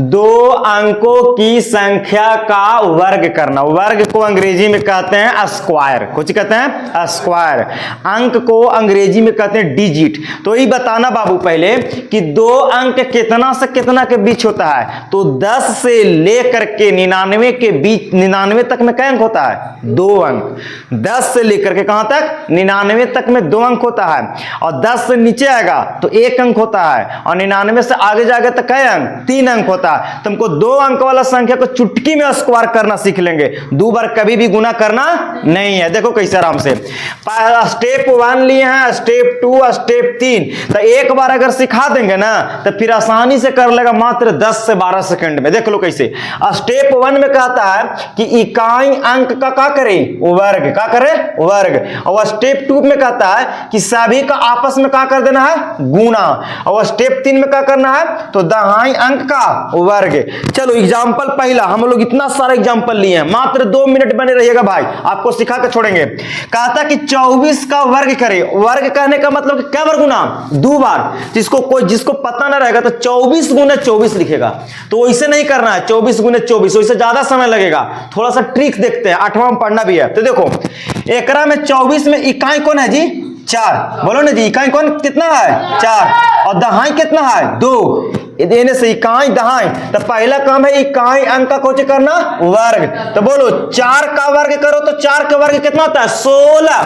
दो अंकों की संख्या का वर्ग करना। वर्ग को अंग्रेजी में कहते हैं स्क्वायर। कुछ कहते हैं स्क्वायर। अंक को अंग्रेजी में कहते हैं डिजिट। तो ये बताना बाबू पहले कि दो अंक कितना से कितना के बीच होता है। तो 10 से लेकर के 99 के बीच, 99 तक में क्या अंक होता है? 2 अंक। 10 से लेकर के कहां तक? 99 तक में 2 अंक होता है। और 10 से नीचे आएगा तो 1 अंक होता है। और 99 से आगे जाएगा तो क्या अंक? 3 अंक होता है। तुमको 2 अंक वाला संख्या को चुटकी में स्क्वायर करना सीख लेंगे। 2 बार कभी भी गुना करना नहीं है। देखो कैसे आराम से स्टेप 1 लिए हैं, स्टेप 2, स्टेप 3। तो एक बार अगर सिखा देंगे ना तो फिर आसानी से कर लेगा मात्र 10 से 12 सेकंड में। देख लो कैसे। स्टेप 1 में कहता है कि इकाई अंक का क्या करे? वर्ग। का करे? वर्ग। और स्टेप 2 में कहता है कि सभी का आपस में क्या कर देना है? गुना। और स्टेप 3 में क्या करना है? तो दहाई अंक का वर्ग। चलो एग्जांपल पहला, हम लोग इतना सारा एग्जांपल लिए हैं, मात्र 2 मिनट बने रहिएगा भाई, आपको सिखा के छोड़ेंगे। कहता कि 24 का वर्ग करे। वर्ग कहने का मतलब क्या वर्ग गुना? 2 बार। जिसको पता ना रहेगा तो 24 गुना 24 लिखेगा। तो वैसे नहीं करना है 24 गुना 24, वैसे ज्यादा समय लगेगा। थोड़ा सा ट्रिक देखते हैं, 8वां में पढ़ना भी है। तो देखो एकरा में 24 में इकाई कौन है जी? 4। बोलो ना जी, इकाई कौन कितना है? 4। और दहाई कितना है? 2। देने से इकाई दहाई। तो पहला काम है इकाई अंक का कोच करना वर्ग। तो बोलो 4 का वर्ग करो तो 4 का वर्ग कितना होता है? 16।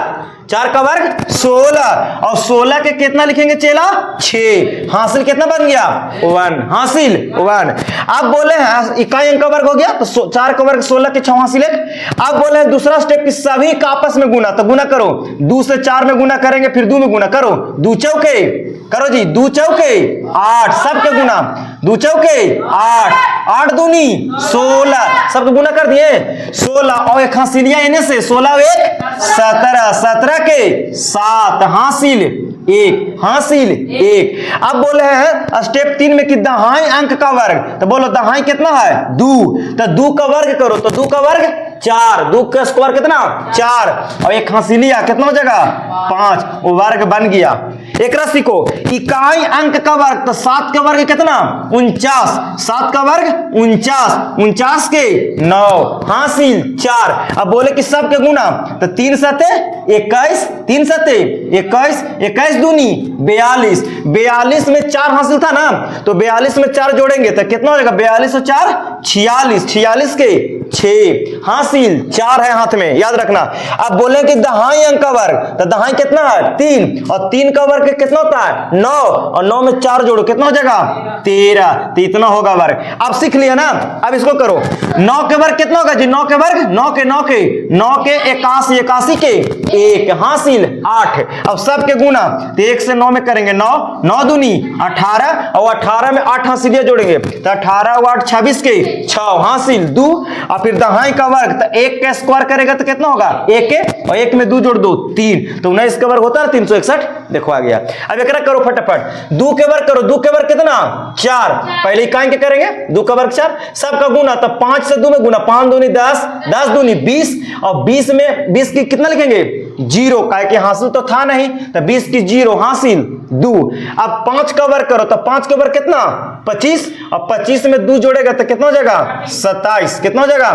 4 का वर्ग 16। और 16 के कितना लिखेंगे चेला? 6। हासिल कितना बन गया? 1। हासिल 1। अब बोले हैं इकाई अंक का वर्ग हो गया तो 4 का वर्ग 16 के 6 हासिल 1। अब बोले हैं दूसरा स्टेप कि सभी का आपस में गुना। तो गुना करो, 2 से 4 में गुना करेंगे, फिर 2 में गुना करो। 2 चौके करो जी, 2 चौके 8। सबके गुना 2 चौके 8, 8 दूनी 16। सबके गुना कर दिए 16। और एक हासिलिया इन्हें से 16 1 17, 17 के 7 हासिल 1। हासिल 1। अब बोले हैं स्टेप 3 में कि दहाई अंक का वर्ग। तो बोलो दहाई कितना है? 2। तो 2 का वर्ग करो तो 2 का वर्ग 4। 2 का स्क्वायर कितना? 4। और एक हासिलिया कितना हो जाएगा? 5। वो वर्ग बन गया। एक राशि को इकाई अंक का वर्ग। तो 7 का वर्ग कितना? 49। 7 का वर्ग 49, 49 के 9 हासिल 4। अब बोले कि सब के गुना। तो 3 सते 21, 3 सते 21, 21 दूनी 42। 42 में 4 हासिल था ना, तो 42 में 4 जोड़ेंगे तो कितना हो जाएगा? 42 और 4 46, 46 के 6 हासिल 4 है हाथ में, याद रखना। अब बोले कि दहाई अंक का वर्ग। तो दहाई कितना है? 3। और 3 का वर्ग कितना होता है? 9। और 9 में 4 जोड़ो कितना हो जाएगा? 13। तो इतना होगा वर्ग। अब सीख लिया ना। अब इसको करो 9 के वर्ग कितना होगा जी? 9 के वर्ग 9 के 9 के 9 के 81, 81 के 1 हासिल 8। अब सब के गुना तो 1 से 9 में करेंगे 9, 9 दूनी 18। और 18 में 8 हासिलिया जोड़ेंगे तो 18 और 8 26 के 6 हासिल 2। और फिर दहाई का वर्ग तो 1 का स्क्वायर करेगा तो कितना होगा? 1 के और 1 में 2 जोड़ दो 3। तो 19 का वर्ग होता है 361। देखो आ गया। अब एक करो फटाफट। 2 के वर्ग करो। 2 के वर्ग कितना? 4। पहले इकाई के करेंगे 2 का वर्ग 4। सब का गुना तो 5 से 2 में गुना, 5 दूनी 10, 10 दूनी 20। और 20 में 20 की कितना लिखेंगे? 0। काहे कि हासिल तो था नहीं, तो 20 की 0 हासिल 2। अब 5 का वर्ग करो तो 5 का वर्ग कितना? 25। और 25 में 2 जोड़ेगा तो कितना हो जाएगा? 27। कितना हो जाएगा?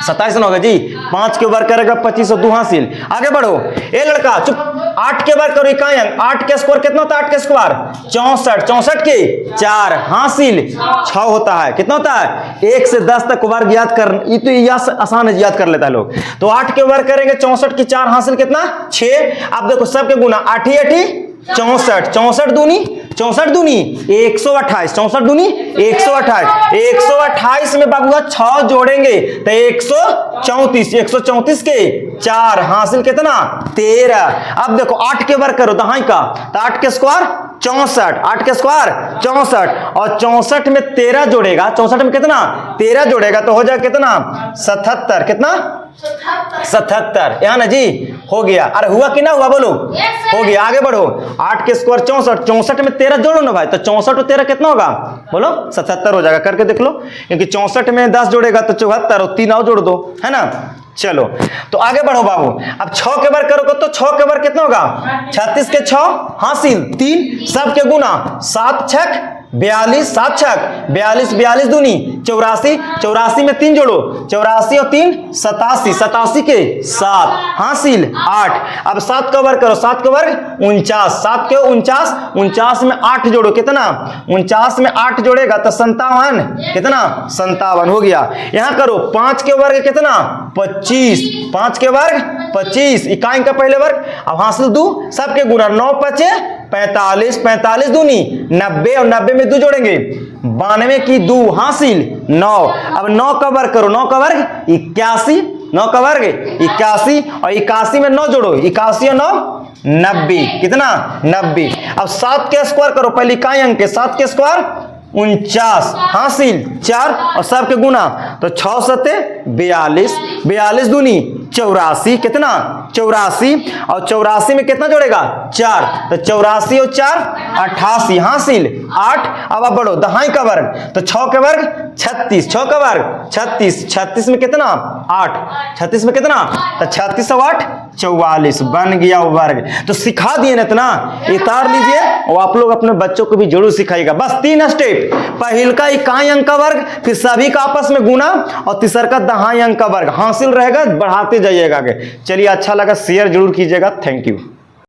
27 ना होगा जी। 5 के वर्ग करेगा 25 और 2 हासिल। आगे बढ़ो। ए लड़का चुप। 8 के वर्ग करो इकाई अंक। 8 के स्क्वायर कितना होता है? 8 के स्क्वायर 64, 64 के 4 हासिल 6 होता है। कितना होता है? 1 से 10 तक वर्ग याद कर, ये तो यह आसान है, याद कर लेता है लोग। तो 8 के वर्ग करेंगे 64 की 4 हासिल कितना? 6। अब देखो सब के गुना 8 ही 64, 64 दूनी 64 दूनी 128, 64 दूनी 128। 128 में बाबूआ 6 जोड़ेंगे तो 134, 134 के 4 हासिल कितना? 13। अब देखो 8 के वर्ग करो दहाई का तो 8 के स्क्वायर 64, 8 के स्क्वायर 64। और 64 में 13 जोड़ेगा, 64 में कितना? 13 जोड़ेगा तो हो जाएगा कितना? 77। कितना? 77। यहाँ ना जी हो गया। अरे हुआ कि ना हुआ बोलो? हो गया। आगे बढ़ो। 8 के स्क्वायर 64, 64 में 13 जोड़ो ना भाई, तो 64 और 13 कितना होगा? बोलो 77 हो जाएगा। करके देख लो, क्योंकि 64 में 10 जोड़ेगा तो 74 और 3 और जोड़ दो, है ना। चलो तो आगे बढ़ो बाबू। अब 6 के वर्ग करोगे तो 6 के वर्ग कितना होगा? 36 के 6 हासिल 3। सब के गुना 7 6 42, 7 छक 42, 42 दूनी 84, 84 में 3 जोड़ो, 84 और 3 87, 87 के 7 हासिल 8। अब 7 का वर्ग करो, 7 का वर्ग 49, 7 के 49, 49 में 8 जोड़ो, कितना 49 में 8 जोड़ेगा तो 57, कितना 57 हो गया। यहां करो 5 के वर्ग कितना 25, 5 के वर्ग 25, इकाई का पहले वर्ग। अब हासिल 2 सबके गुना, 9 5 45, 45 दूनी 90 और 90 में 2 जोड़ेंगे, 92 की 2 हासिल 9। अब 9 का वर्ग करो, 9 का वर्ग 81, 9 का वर्ग 81 और 81 में 9 जोड़ो, 81 और 9 90, कितना 90। अब 7 के स्क्वायर करो, पहले इकाई अंक के 7 के स्क्वायर 49 हासिल 4 और सब के गुना, तो 6 सत्ते 42, 42 दूनी 84, कितना 84 और 84 में कितना जोड़ेगा 4, तो 84 और 4 88 हासिल 8। अब आप बढ़ो दहाई का वर्ग, तो 6 के वर्ग 36, 6 का वर्ग 36, 36 में कितना 8, 36 में कितना, तो 36 और 8 44 बन गया वर्ग। तो सिखा दिए ना इतना, उतार लीजिए और आप लोग अपने बच्चों को भी जरूर सिखाइएगा। बस 3 स्टेप, पहल का इकाई अंक का वर्ग, फिर सभी का आपस में गुना और तीसरा का दहाई अंक का वर्ग हासिल रहेगा, बढ़ाते जाइएगा आगे। चलिए अच्छा लगा, शेयर जरूर कीजिएगा। Thank you.